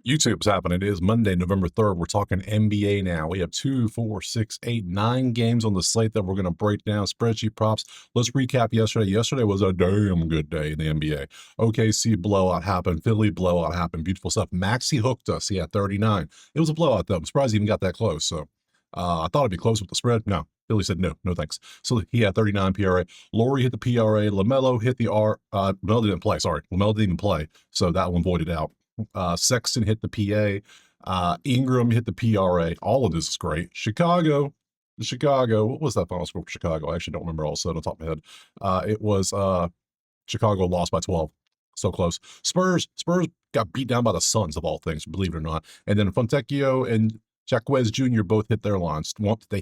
YouTube's happening. It is Monday, November 3rd. We're talking NBA now. We have 2, 4, 6, 8, 9 games on the slate that we're going to break down. Spreadsheet props. Let's recap yesterday. Yesterday was a damn good day in the NBA. OKC blowout happened. Philly blowout happened. Beautiful stuff. Maxey hooked us. He had 39. It was a blowout, though. I'm surprised he even got that close. So I thought it'd be close with the spread. No. Philly said no thanks. So he had 39 PRA. Laurie hit the PRA. LaMelo hit the R. LaMelo didn't play. Sorry. LaMelo didn't even play. So that one voided out. Sexton hit the PA. Ingram hit the PRA. All of this is great. Chicago, what was that final score for Chicago? I actually don't remember all of the top of my head. It was Chicago lost by 12. So close. Spurs got beat down by the Suns of all things, believe it or not. And then Fontecchio and Jacquez Jr. both hit their lines.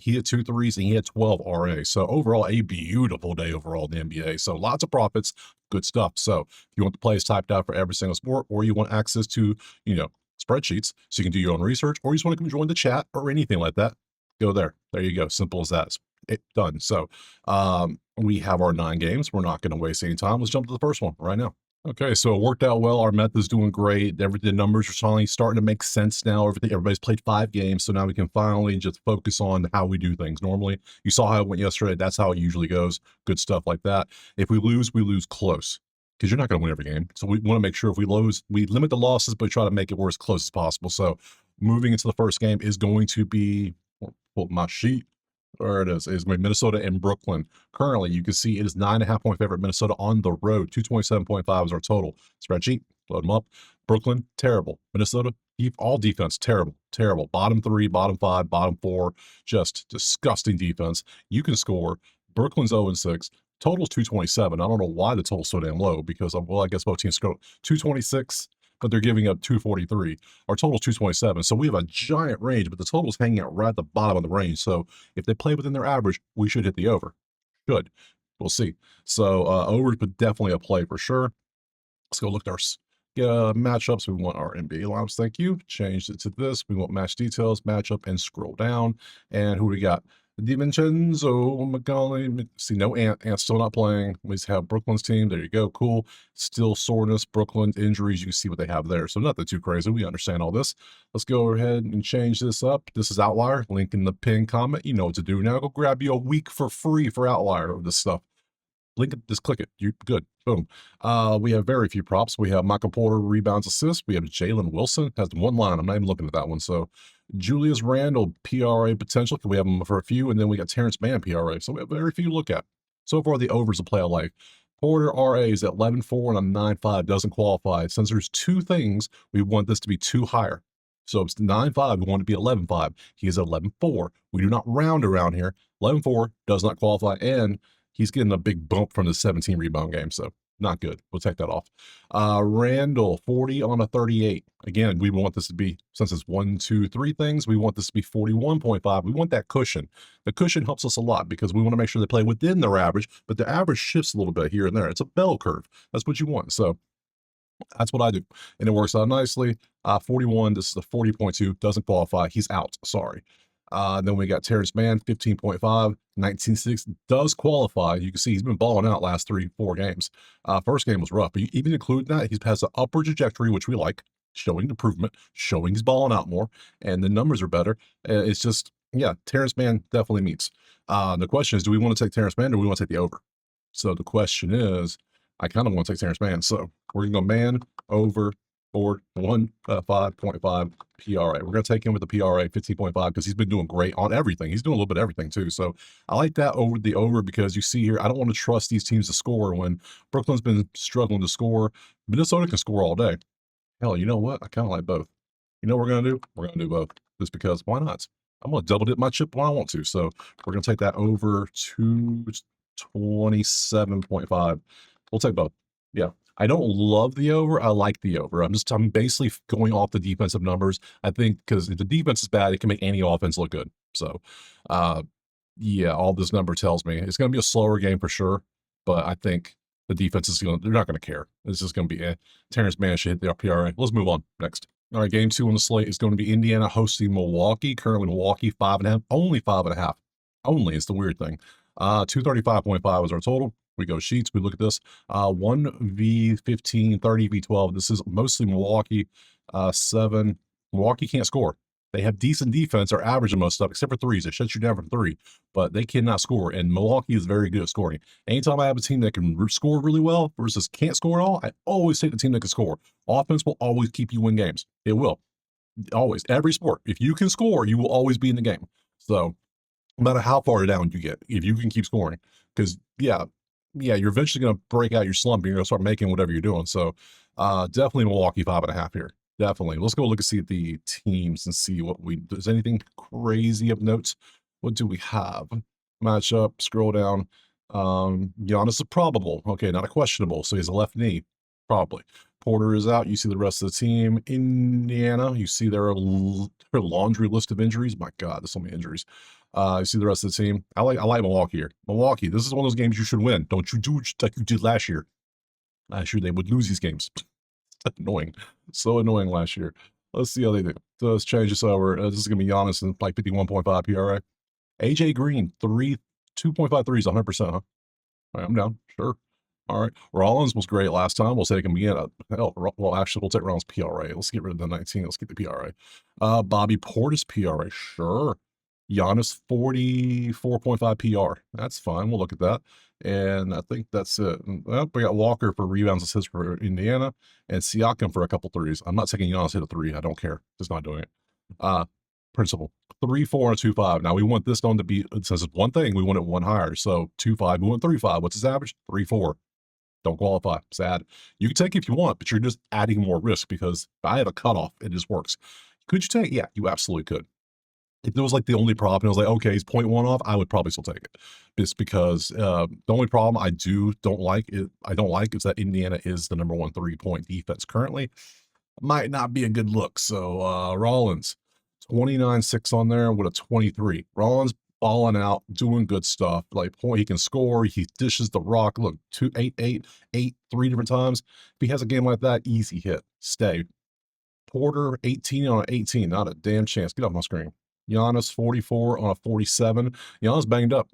He hit 2 threes and he had 12 RA. So overall, a beautiful day overall in the NBA. So lots of profits, good stuff. So if you want the plays typed out for every single sport, or you want access to, spreadsheets so you can do your own research, or you just want to come join the chat or anything like that, go there. There you go. Simple as that. It's done. So we have our 9 games. We're not going to waste any time. Let's jump to the first one right now. Okay, so it worked out well. Our method's doing great. The numbers are finally starting to make sense now. Everybody's played 5 games, so now we can finally just focus on how we do things normally. You saw how it went yesterday. That's how it usually goes. Good stuff like that. If we lose close, because you're not going to win every game. So we want to make sure if we lose, we limit the losses, but try to make it as close as possible. So moving into the first game is going to be, pull my sheet. There it is. It's going to be Minnesota and Brooklyn. Currently, you can see it is 9.5 point favorite. Minnesota on the road. 227.5 is our total. Spreadsheet, load them up. Brooklyn, terrible. Minnesota, all defense, terrible. Bottom 3, bottom 5, bottom 4, just disgusting defense. You can score. Brooklyn's 0-6. Total's 227. I don't know why the total's so damn low because, I guess both teams score 226. But they're giving up 243. Our total's 227. So we have a giant range, but the total's hanging out right at the bottom of the range. So if they play within their average, we should hit the over. Good. We'll see. So over, but definitely a play for sure. Let's go look at our matchups. We want our NBA lineups. Thank you. Changed it to this. We want match details, matchup, and scroll down. And who we got? DiVincenzo, McCollum. See, no Ant. Ant's still not playing. We just have Brooklyn's team. There you go. Cool. Still soreness, Brooklyn injuries. You can see what they have there. So nothing too crazy. We understand all this. Let's go ahead and change this up. This is Outlier. Link in the pinned comment. You know what to do now. Go grab you a week for free for Outlier of this stuff. Link it, just click it. You good. Boom. We have very few props. We have Michael Porter rebounds, assists. We have Jalen Wilson has 1 line. I'm not even looking at that one. So Julius Randle PRA potential. We have him for a few, and then we got Terrence Mann PRA. So we have very few to look at. So far, the overs a play I like. Porter RA is at 11.4 and I'm 9.5. Doesn't qualify. Since there's 2 things, we want this to be 2 higher. So it's 9.5. We want it to be 11.5. He is at 11.4. We do not round around here. 11.4 does not qualify, and he's getting a big bump from the 17 rebound game, so not good. We'll take that off. Randall, 40 on a 38. Again, we want this to be, since it's 1, 2, 3 things, we want this to be 41.5. We want that cushion. The cushion helps us a lot because we want to make sure they play within their average, but the average shifts a little bit here and there. It's a bell curve. That's what you want. So that's what I do. And it works out nicely. 41, this is a 40.2, doesn't qualify. He's out. Sorry. Then we got Terrence Mann, 15.5, 19.6, does qualify. You can see he's been balling out last 3-4 games. First game was rough, but even including that, he has an upward trajectory, which we like, showing improvement, showing he's balling out more, and the numbers are better. It's just, yeah, Terrence Mann definitely meets. The question is, do we want to take Terrence Mann or do we want to take the over? So the question is, I kind of want to take Terrence Mann. So we're going to go Mann over 5.5 PRA. We're going to take him with the PRA 15.5 because he's been doing great on everything. He's doing a little bit of everything too. So I like that over the over because you see here, I don't want to trust these teams to score when Brooklyn's been struggling to score. Minnesota can score all day. Hell, you know what? I kind of like both. You know what we're going to do? We're going to do both just because why not? I'm going to double dip my chip when I want to. So we're going to take that over to 27.5. We'll take both. Yeah. I don't love the over. I like the over. I'm basically going off the defensive numbers. I think because if the defense is bad, it can make any offense look good. So, yeah, all this number tells me it's going to be a slower game for sure. But I think the defense is they're not going to care. It's just going to be Terrence Mann should hit the PRA. Let's move on next. All right, game 2 on the slate is going to be Indiana hosting Milwaukee. Currently, Milwaukee 5.5, only 5.5. Only is the weird thing. 235.5 is our total. We go sheets. We look at this 1v15, 30v12. This is mostly Milwaukee. 7. Milwaukee can't score. They have decent defense or average in most stuff, except for threes. They shut you down from 3, but they cannot score. And Milwaukee is very good at scoring. Anytime I have a team that can score really well versus can't score at all, I always take the team that can score. Offense will always keep you in games. It will. Always. Every sport. If you can score, you will always be in the game. So no matter how far down you get, if you can keep scoring, because you're eventually going to break out your slump. And you're going to start making whatever you're doing. So definitely Milwaukee 5.5 here. Definitely. Let's go look and see at the teams and see what there's anything crazy of note. What do we have? Matchup, scroll down. Giannis is probable. Okay, not a questionable. So he's a left knee, probably. Porter is out. You see the rest of the team. Indiana, you see their laundry list of injuries. My God, there's so many injuries. You see the rest of the team. I like Milwaukee here. Milwaukee, this is one of those games you should win. Don't you do like you did last year. Last year they would lose these games. Annoying. So annoying last year. Let's see how they do. So let's change this over. This is going to be Giannis and like 51.5 PRA. AJ Green, 2.5 threes, 100%, huh? All right, I'm down. Sure. All right. Rollins was great last time. We'll take him again. Well, actually, we'll take Rollins' PRA. Let's get rid of the 19. Let's get the PRA. Bobby Portis PRA. Sure. Giannis, 44.5 PR. That's fine. We'll look at that. And I think that's it. Well, we got Walker for rebounds assists for Indiana and Siakam for a couple threes. I'm not taking Giannis hit a 3. I don't care. Just not doing it. Principle. 3, 4, and a 2, 5. Now we want this one to be, since it's one thing, we want it one higher. So 2, 5, we want 3, 5. What's his average? 3, 4. Don't qualify. Sad. You can take it if you want, but you're just adding more risk because if I have a cutoff, it just works. Could you take it? Yeah, you absolutely could. If it was like the only problem, it was like, okay, he's 0.1 off, I would probably still take it. Just because the only problem I don't like is that Indiana is the number 1 3-point defense currently. Might not be a good look. So Rollins, 29-6 on there with a 23. Rollins balling out, doing good stuff. Like he can score, he dishes the rock. Look, 2, 8, 8, 8, 3 different times. If he has a game like that, easy hit. Stay. Porter, 18 on an 18. Not a damn chance. Get off my screen. Giannis, 44 on a 47. Giannis banged up.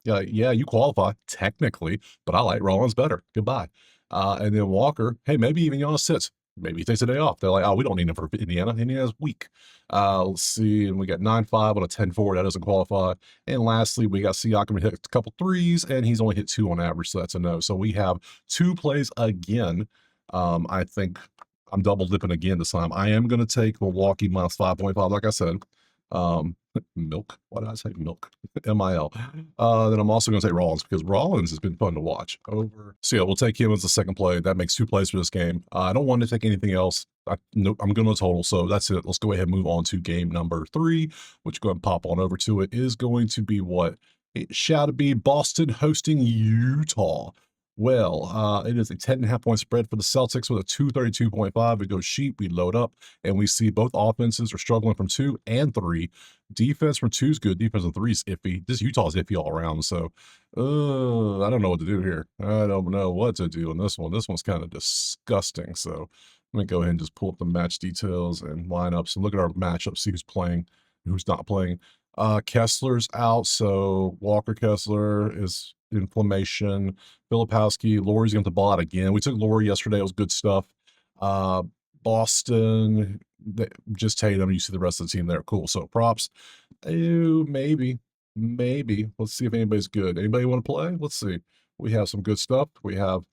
Yeah, you qualify technically, but I like Rollins better. Goodbye. And then Walker, hey, maybe even Giannis sits. Maybe he takes a day off. They're like, oh, we don't need him for Indiana. Indiana's weak. Let's see. And we got 9-5 on a 10-4. That doesn't qualify. And lastly, we got Siakam hit a couple threes, and he's only hit 2 on average, so that's a no. So we have 2 plays again. I think I'm double dipping again this time. I am going to take Milwaukee minus 5.5, like I said. Milk. Why did I say milk? MIL. Then I'm also going to say Rollins because Rollins has been fun to watch. So yeah, we'll take him as the second play. That makes 2 plays for this game. I don't want to take anything else. I'm going to total. So that's it. Let's go ahead and move on to game number 3, which go ahead and pop on over to it. Is going to be what? It shall be Boston hosting Utah. Well, it is a 10.5-point spread for the Celtics with a 232.5. We go sheet, we load up, and we see both offenses are struggling from 2 and 3. Defense from 2 is good. Defense from 3 is iffy. This Utah's iffy all around. So, I don't know what to do here. I don't know what to do on this one. This one's kind of disgusting. So, let me go ahead and just pull up the match details and lineups and look at our matchup, see who's playing, who's not playing. Kessler's out, so Walker Kessler is inflammation. Filipowski, Laurie's going to ball out again. We took Laurie yesterday. It was good stuff. Boston, just Tatum. You see the rest of the team there. Cool. So props. Maybe. Let's see if anybody's good. Anybody want to play? Let's see. We have some good stuff. We have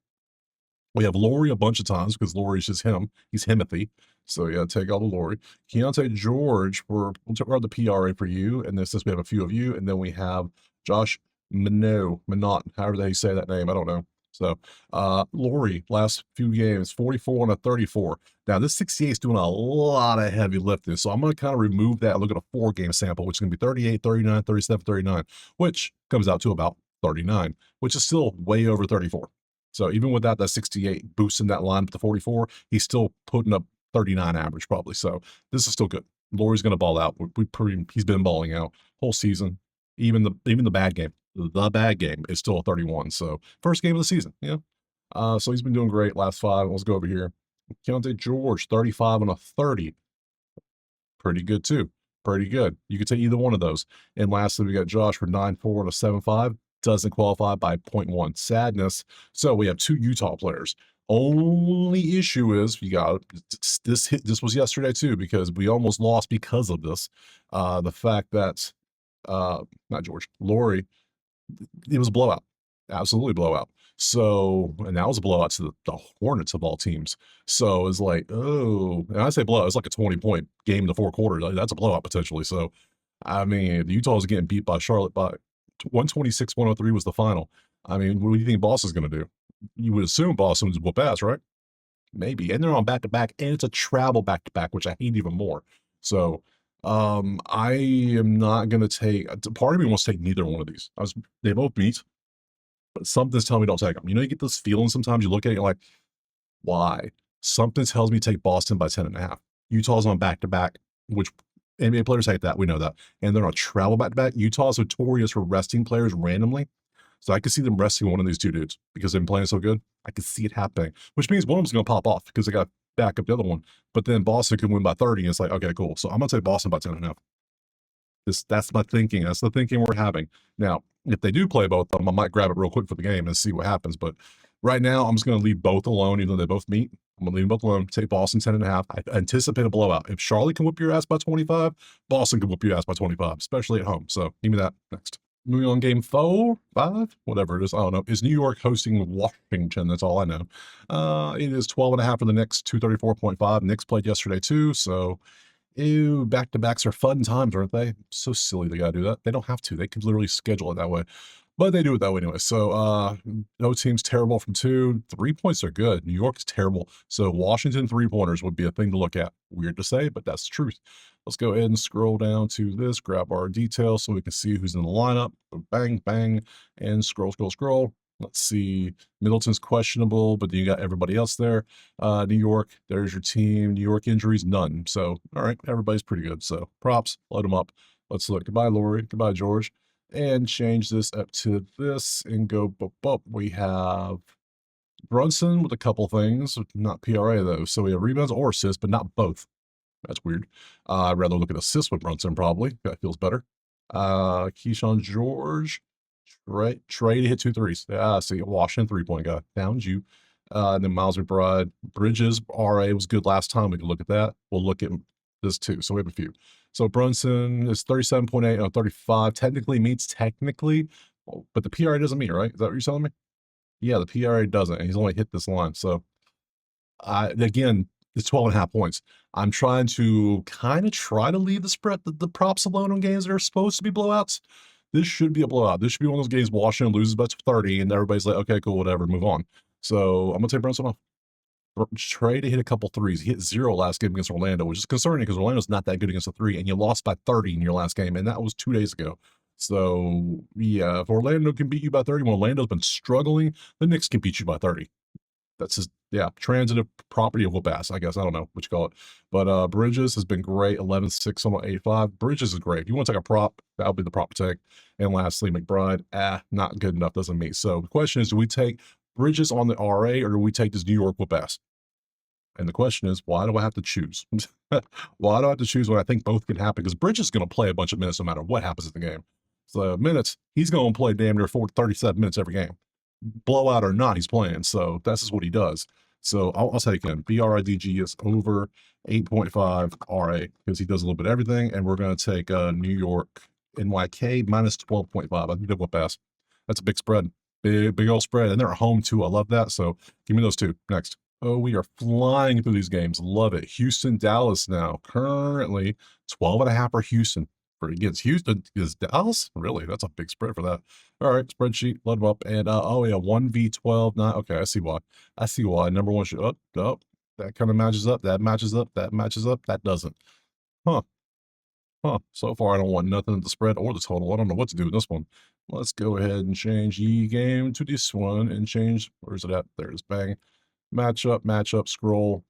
Laurie a bunch of times because Laurie's just him. He's Himothy. So yeah, take all the Laurie. Keontae George, we'll the PRA for you. And since we have a few of you, and then we have Josh Minot, however they say that name, I don't know. So Laurie, last few games, 44 and a 34. Now this 68 is doing a lot of heavy lifting. So I'm going to kind of remove that and look at a 4-game sample, which is going to be 38, 39, 37, 39, which comes out to about 39, which is still way over 34. So even without that 68 boosting that line with the 44, he's still putting up 39 average probably. So this is still good. Laurie's going to ball out. He's been balling out whole season. Even the bad game. The bad game is still a 31. So first game of the season. Yeah. So he's been doing great last 5. Let's go over here. Keontae George, 35 and a 30. Pretty good too. Pretty good. You could take either one of those. And lastly, we got Josh for 9-4 and a 7-5. Doesn't qualify by 0.1. Sadness. So we have 2 Utah players. Only issue is you got this was yesterday too, because we almost lost because of this. The fact that not George, Lori, it was a blowout. Absolutely blowout. So, and that was a blowout to the Hornets of all teams. So it's like, oh, and I say blowout, it's like a 20-point game in the fourth quarter. Like, that's a blowout potentially. So, I mean, Utah is getting beat by Charlotte by 126-103 was the final. I mean, what do you think Boston's going to do? You would assume Boston would whoop ass, right? Maybe. And they're on back to back, and it's a travel back to back, which I hate even more. So, I am not going to take, part of me wants to take neither one of these. They both meet, but something's telling me don't take them. You know, you get this feeling sometimes you look at it, you're like, why? Something tells me take Boston by 10.5. Utah's on back to back, which NBA players hate that. We know that. And they're on travel back to back. Utah's notorious for resting players randomly. So I could see them resting one of these two dudes because they've been playing so good. I could see it happening, which means one of them's going to pop off because they got to back up the other one. But then Boston could win by 30, and it's like, okay, cool. So I'm going to take Boston by 10.5. That's my thinking. That's the thinking we're having. Now, if they do play both of them, I might grab it real quick for the game and see what happens. But right now, I'm just going to leave both alone, even though they both meet. I'm going to leave them both alone. Take Boston 10.5. I anticipate a blowout. If Charlotte can whoop your ass by 25, Boston can whoop your ass by 25, especially at home. So give me that next. Moving on, game 4, 5, whatever it is. I don't know. Is New York hosting Washington? That's all I know. It is 12.5 for the Knicks, 234.5. Knicks played yesterday too, so ew, back-to-backs are fun times, aren't they? So silly they gotta do that. They don't have to. They could literally schedule it that way. But they do it that way anyway. So no team's terrible from 2. 3 points are good. New York's terrible. So Washington 3-pointers would be a thing to look at. Weird to say, but that's the truth. Let's go ahead and scroll down to this, grab our details so we can see who's in the lineup. Bang, bang, and scroll, scroll, scroll. Let's see. Middleton's questionable, but then you got everybody else there. New York, there's your team. New York injuries, none. So, all right, everybody's pretty good. So, props, load them up. Let's look. Goodbye, Lori. Goodbye, George. And change this up to this and go, boop, boop. We have Brunson with a couple things, not PRA though. So we have rebounds or assists, but not both. That's weird. I'd rather look at assists with Brunson, probably. That feels better. Keyshawn George, Trey to hit 2 threes. Yeah, see, Washington 3-point guy. Found you. And then Miles McBride. Bridges, RA was good last time. We can look at that. We'll look at this too. So we have a few. So Brunson is 37.8 on 35. Technically meets technically, but the PRA doesn't meet, right? Is that what you're telling me? Yeah, the PRA doesn't. And he's only hit this line. So again, it's 12.5 points. I'm trying to try to leave the spread, the props alone on games that are supposed to be blowouts. This should be a blowout. This should be one of those games Washington loses by 30, and everybody's like, okay, cool, whatever, move on. So I'm going to take Brunson off. Trey to hit a couple threes. He hit 0 last game against Orlando, which is concerning because Orlando's not that good against a 3, and you lost by 30 in your last game, and that was 2 days ago. So, yeah, if Orlando can beat you by 30, when Orlando's been struggling, the Knicks can beat you by 30. That's just, yeah, transitive property of whoop ass, I guess. I don't know what you call it. But Bridges has been great, 11.6 on 8.5. Bridges is great. If you want to take a prop, that'll be the prop to take. And lastly, McBride, not good enough, doesn't meet. So the question is, do we take Bridges on the RA or do we take this New York whoop ass? And the question is, why do I have to choose? Why do I have to choose when I think both can happen? Because Bridges is going to play a bunch of minutes no matter what happens in the game. So minutes, he's going to play damn near 37 minutes every game. Blowout or not, he's playing. So that's just what he does. So I'll take him. BRIDG is over 8.5 RA because he does a little bit of everything. And we're going to take New York NYK minus 12.5. I think they'll pass. That's a big spread. Big old spread. And they're at home too. I love that. So give me those two. Next. Oh, we are flying through these games. Love it. Houston, Dallas now. Currently 12.5 for Houston. Against Houston is Dallas. Really, that's a big spread for that. All right, spreadsheet, load them up, and oh yeah, 1v12. Not okay. I see why. I see why. Number one should up. That kind of matches up. That matches up. That matches up. That doesn't. Huh. So far, I don't want nothing at the spread or the total. I don't know what to do with this one. Let's go ahead and change the game to this one and change. Where's it at? There it is. Bang. Matchup. Scroll.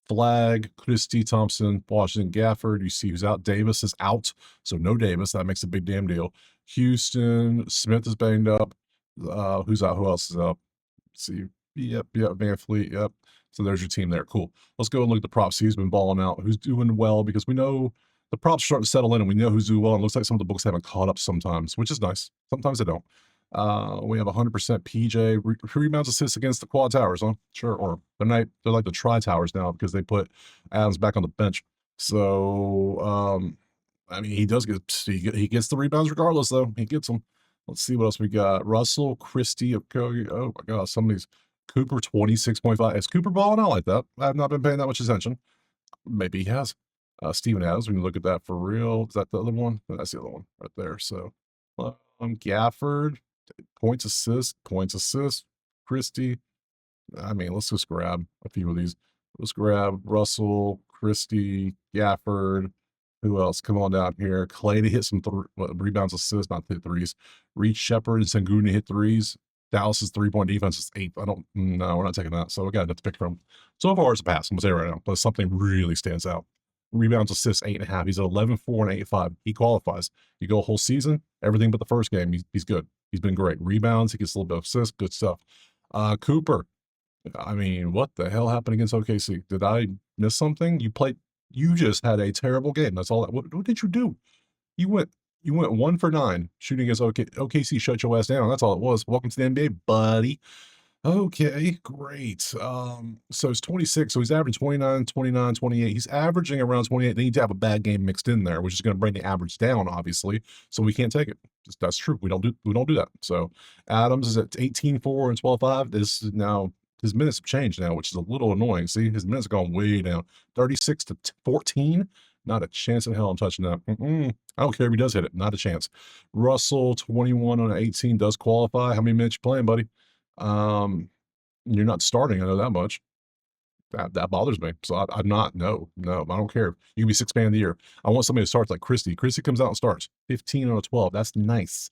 Flag, Christie, Thompson, Washington, Gafford. You see who's out. Davis is out. So no Davis. That makes a big damn deal. Houston, Smith is banged up. Who's out? Who else is up? Let's see. Yep. Van Fleet. Yep. So there's your team there. Cool. Let's go and look at the props. Who's been balling out? Who's doing well? Because we know the props are starting to settle in and we know who's doing well. And it looks like some of the books haven't caught up sometimes, which is nice. Sometimes they don't. We have 100% PJ rebounds, assists against the quad towers, huh? Sure. Or they're like the tri towers now because they put Adams back on the bench. So, I mean, he gets the rebounds regardless, though. He gets them. Let's see what else we got. Russell Christie of Kogi. Oh my God, somebody's Cooper 26.5. Is Cooper balling out like that? I have not been paying that much attention. Maybe he has. Steven Adams, we can look at that for real. Is that the other one? That's the other one right there. So, Gafford, points assist. Christie. I mean, let's just grab a few of these. Let's grab Russell, Christie, Gafford. Who else? Come on down here. Clay to hit some rebounds, assists, not hit threes. Reed Shepard and Sengun to hit threes. Dallas's 3-point defense is 8th. No, we're not taking that. So we got enough to pick from. So far, it's a pass. I'm going to say right now, but something really stands out. Rebounds, assists, 8.5. He's at 11.4 and 8.5. He qualifies. You go a whole season, everything but the first game, he's good. He's been great. Rebounds, he gets a little bit of assists, good stuff. Cooper, I mean, what the hell happened against OKC? Did I miss something? You just had a terrible game. That's all. What did you do? You went 1 for 9 shooting against OKC. Shut your ass down. That's all it was. Welcome to the NBA, buddy. Okay, great. So it's 26. So he's averaging 29, 29, 28. He's averaging around 28. They need to have a bad game mixed in there, which is going to bring the average down, obviously. So we can't take it. That's true. We don't do that. So Adams is at 18.4 and 12.5. This is now his minutes have changed now, which is a little annoying. See, his minutes have gone way down. 36 to 14. Not a chance in hell I'm touching that. I don't care if he does hit it. Not a chance. Russell, 21 on 18, does qualify. How many minutes you playing, buddy? You're not starting. I know that much. That bothers me. So I'm not. No, I don't care. You can be 6th man of the year. I want somebody to start like Christie. Christie comes out and starts 15 on a 12. That's nice.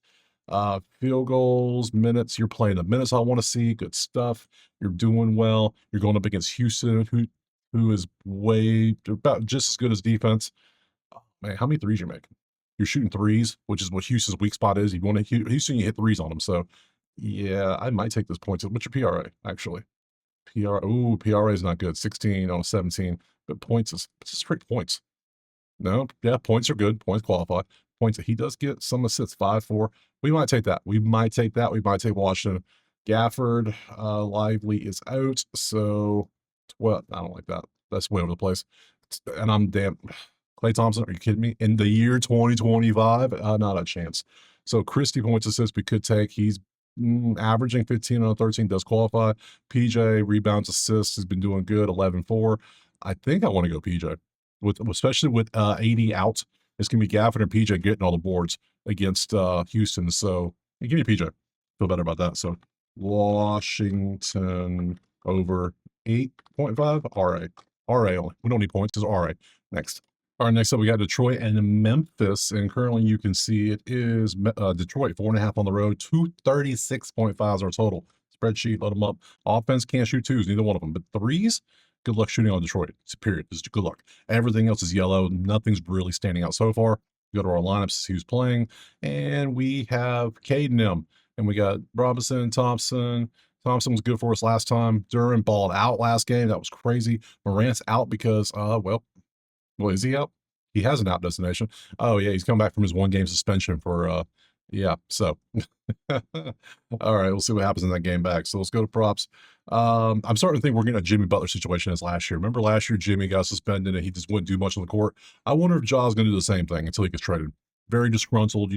Field goals, minutes. You're playing the minutes I want to see. Good stuff. You're doing well. You're going up against Houston, who is about just as good as defense. Oh, man, how many threes you're making? You're shooting threes, which is what Houston's weak spot is. You want to Houston, you hit threes on them. So yeah, I might take those points. What's your PRA, actually? PRA is not good. 16 on a 17, but points is straight points. No, yeah, points are good. Points qualify. Points he does get some assists, 5-4. We might take that. We might take Washington. Gafford, Lively is out. So, well, I don't like that. That's way over the place. And I'm damn. Klay Thompson, are you kidding me? In the year 2025, not a chance. So Christie points assists we could take. He's averaging 15 on 13, does qualify. PJ rebounds, assists, has been doing good, 11-4. I think I want to go PJ, especially with 80 out. It's gonna be Gafford and PJ getting all the boards against Houston. So give me PJ. Feel better about that. So Washington over 8.5. RA only. We don't need points. It's RA. Next. All right, next up, we got Detroit and Memphis, and currently you can see it is Detroit, 4.5 on the road, 236.5 our total. Spreadsheet, let them up. Offense can't shoot twos, neither one of them, but threes, good luck shooting on Detroit. It's a period. It's good luck. Everything else is yellow. Nothing's really standing out so far. Go to our lineups to see who's playing, and we have Cade and him, and we got Robinson, Thompson. Thompson was good for us last time. Duran balled out last game. That was crazy. Morant's out because, well, is he out? He has an out destination. Oh, yeah, he's come back from his 1-game suspension for, yeah, so. All right, we'll see what happens in that game back. So let's go to props. I'm starting to think we're getting a Jimmy Butler situation as last year. Remember last year, Jimmy got suspended and he just wouldn't do much on the court? I wonder if Ja's going to do the same thing until he gets traded. Very disgruntled,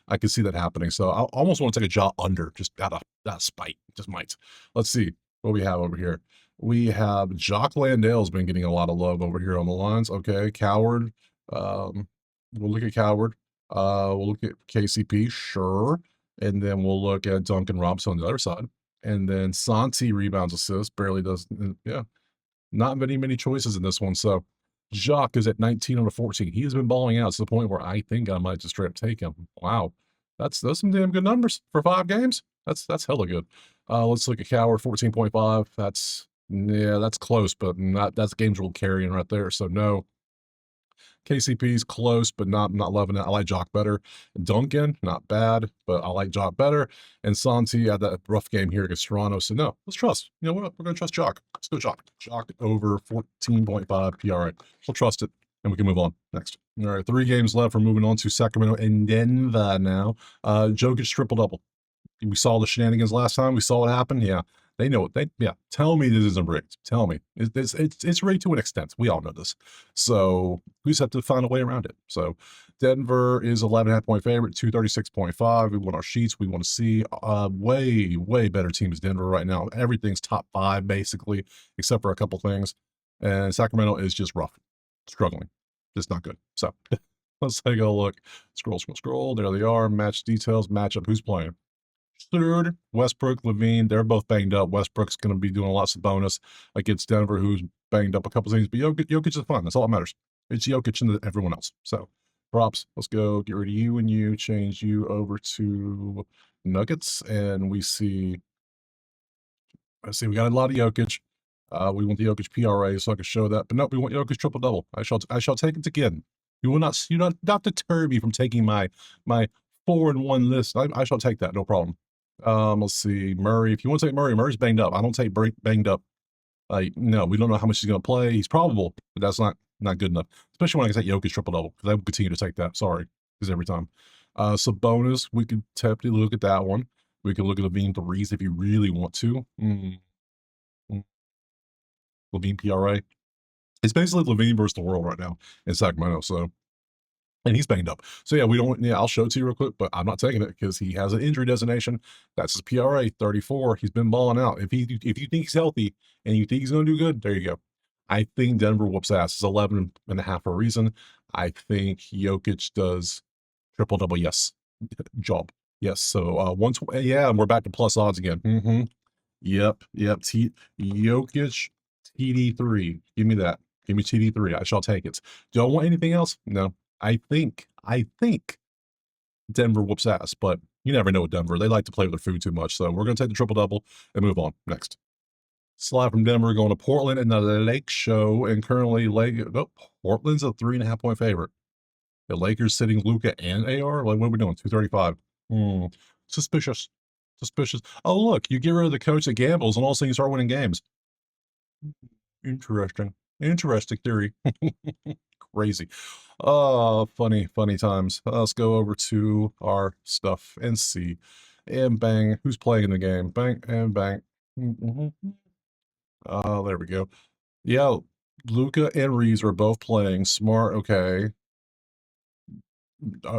I could see that happening. So I almost want to take a Ja under, just out of spite. Just might. Let's see what we have over here. We have Jock Landale's been getting a lot of love over here on the lines. Okay, Coward. We'll look at Coward. We'll look at KCP, sure. And then we'll look at Duncan Robinson on the other side. And then Santi rebounds, assists, barely does. Yeah, not many choices in this one. So Jock is at 19 on a 14. He has been balling out to the point where I think I might just straight up take him. Wow, that's some damn good numbers for 5 games. That's hella good. Let's look at Coward, 14.5. That's close, but that's games we're carrying right there. So no. KCP's close, but not loving it. I like Jock better. Duncan, not bad, but I like Jock better. And Santi had that rough game here against Toronto. So no, let's trust. You know what? We're going to trust Jock. Let's go Jock. Jock over 14.5 PRA. We'll trust it, and we can move on. Next. All right, 3 games left. We're moving on to Sacramento and Denver now. Jokic triple-double. We saw the shenanigans last time. We saw what happened. Yeah, they know it. Yeah. Tell me this isn't rigged. Tell me it's rigged to an extent. We all know this. So we just have to find a way around it. So Denver is 11.5 point favorite, 236.5. We want our sheets. We want to see way better teams Denver right now. Everything's top 5 basically, except for a couple things. And Sacramento is just rough, struggling. Just not good. So let's take a look. Scroll. There they are. Match details. Matchup. Who's playing? Third, Westbrook, Levine. They're both banged up. Westbrook's going to be doing lots of bonus against Denver, who's banged up a couple things. But Jokic is fine. That's all that matters. It's Jokic and everyone else. So props. Let's go get rid of you and you. Change you over to Nuggets, and we see. I see we got a lot of Jokic. We want the Jokic PRA so I can show that. But no, we want Jokic triple double. I shall take it again. You will not deter me from taking my 4-1 list. I shall take that, no problem. Let's see, Murray. If you want to take Murray, Murray's banged up. I don't take banged up. No, we don't know how much he's going to play. He's probable, but that's not good enough. Especially when I say Jokic triple double, because I will continue to take that. Sorry, because every time. So bonus, we could definitely look at that one. We could look at Levine threes if you really want to. Levine PRA. It's basically Levine versus the world right now in Sacramento. So, and he's banged up. So yeah, we don't. Yeah, I'll show it to you real quick, but I'm not taking it because he has an injury designation. That's his PRA 34. He's been balling out. If you think he's healthy and you think he's going to do good, there you go. I think Denver whoops ass. It's 11.5 for a reason. I think Jokic does triple double. Yes, job. Yes. So 120. Yeah, and we're back to plus odds again. Yep. Jokic TD3. Give me that. Give me TD3. I shall take it. Don't want anything else? No. I think Denver whoops ass, but you never know with Denver. They like to play with their food too much. So we're going to take the triple double and move on. Next. Slide from Denver going to Portland in the Lake Show, and currently Portland's a 3.5 point favorite. The Lakers sitting Luka and AR. Like, what are we doing? 235. Suspicious. Oh, look, you get rid of the coach that gambles, and all of a sudden you start winning games. Interesting theory. Crazy. Oh, funny times. Let's go over to our stuff and see. And bang, who's playing in the game? Bang and bang. There we go. Yeah, Luka and Reeves are both playing. Smart, okay.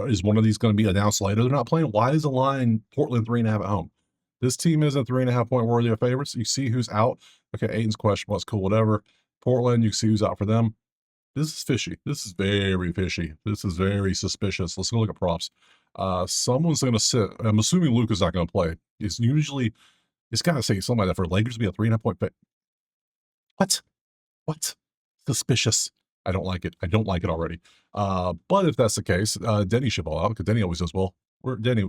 Is one of these going to be announced later? They're not playing. Why is the line Portland 3.5 at home? This team isn't 3.5 point worthy of favorites. You see who's out. Okay, Aiton's questionable. That's cool, whatever. Portland, you see who's out for them. This is fishy. This is very fishy. This is very suspicious. Let's go look at props. Someone's going to sit. I'm assuming Luka's not going to play. It's got to say something like that for Lakers to be a 3.5 point fit. What? Suspicious. I don't like it. I don't like it already. But if that's the case, Denny should ball out because Denny always does well. Denny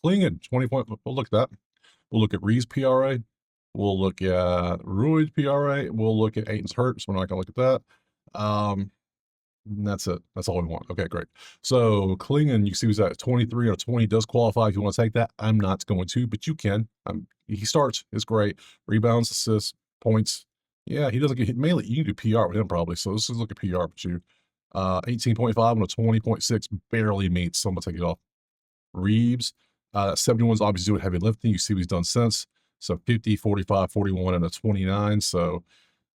Klingen, 20 point. We'll look at that. We'll look at Ree's PRA. We'll look at Ruid's PRA. We'll look at Aiton's hurt, so we're not going to look at that. And that's it. That's all we want. Okay, great. So Klingen, you see who's at 23 or 20 does qualify. If you want to take that, I'm not going to, but you can. He starts. It's great. Rebounds, assists, points. Yeah, he doesn't get mainly. You can do PR with him probably. So let's just look at PR with you. 18.5 on a 20.6 barely meets. So I'm gonna take it off. Reeves, 71's obviously doing heavy lifting. You see what he's done since. So 50, 45, 41, and a 29. So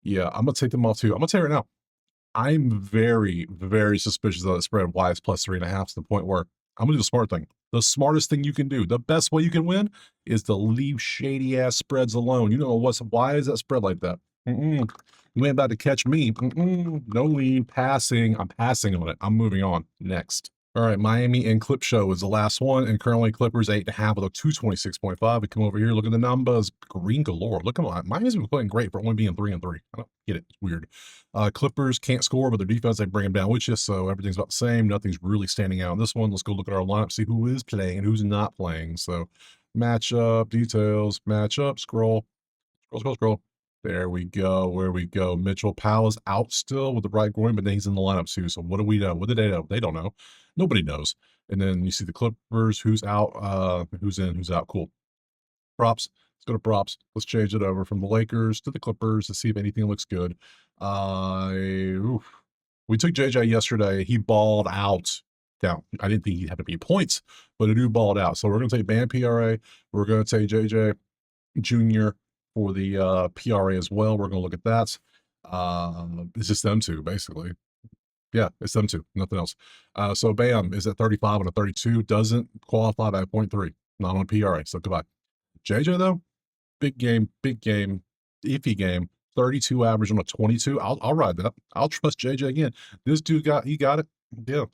yeah, I'm gonna take them off too. I'm gonna tell you right now. I'm very, very suspicious of that spread. Why it's plus 3.5 to the point where I'm gonna do the smart thing. The smartest thing you can do, the best way you can win, is to leave shady ass spreads alone. You know why is that spread like that? You ain't about to catch me. No lean, passing. I'm passing on it. I'm moving on. Next. All right, Miami and Clip Show is the last one, and currently Clippers 8.5 with a 226.5. We come over here, look at the numbers, green galore. Look at them. Miami's been playing great for only being 3-3. I don't get it. It's weird. Clippers can't score, but their defense, they bring them down with you, so everything's about the same. Nothing's really standing out in this one. Let's go look at our lineup, see who is playing and who's not playing. So matchup, details, matchup, scroll. There we go. Where we go. Mitchell Powell is out still with the right groin, but then he's in the lineup too. So what do we know? What did they know? They don't know. Nobody knows. And then you see the Clippers, who's out, who's in, who's out. Cool. Props. Let's go to props. Let's change it over from the Lakers to the Clippers to see if anything looks good. We took JJ yesterday. He balled out. Now, I didn't think he'd have to be points, but the dude balled out. So we're going to take Bam PRA. We're going to take JJ Jr. for the PRA as well. We're going to look at that. It's just them two, basically. Yeah, it's them two, nothing else. So Bam is at 35 on a 32, doesn't qualify by 0.3, not on PRA. So goodbye. JJ, though, big game, iffy game. 32 average on a 22. I'll ride that. I'll trust JJ again. This dude got it. Yeah.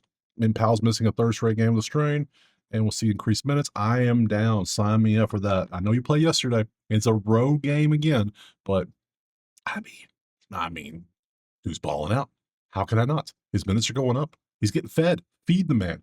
And Powell's missing a third straight game with a strain, and we'll see increased minutes. I am down. Sign me up for that. I know you played yesterday. It's a road game again, but I mean, who's balling out? How can I not? His minutes are going up. He's getting fed. Feed the man.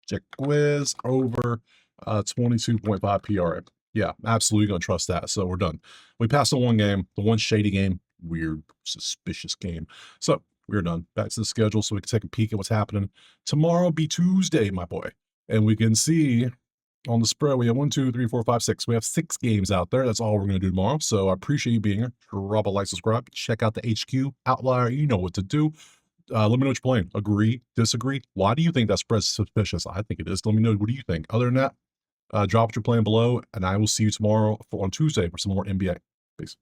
Check quiz over 22.5 PRA. Yeah, absolutely going to trust that. So we're done. We passed the one game, the one shady game, weird, suspicious game. So we're done. Back to the schedule so we can take a peek at what's happening. Tomorrow be Tuesday, my boy. And we can see on the spread, we have 1, 2, 3, 4, 5, 6. We have 6 games out there. That's all we're going to do tomorrow. So I appreciate you being here. Drop a like, subscribe. Check out the HQ Outlier. You know what to do. Let me know what you're playing. Agree, disagree. Why do you think that spread's suspicious? I think it is. Let me know. What do you think? Other than that, drop what you're playing below, and I will see you tomorrow on Tuesday for some more NBA. Peace.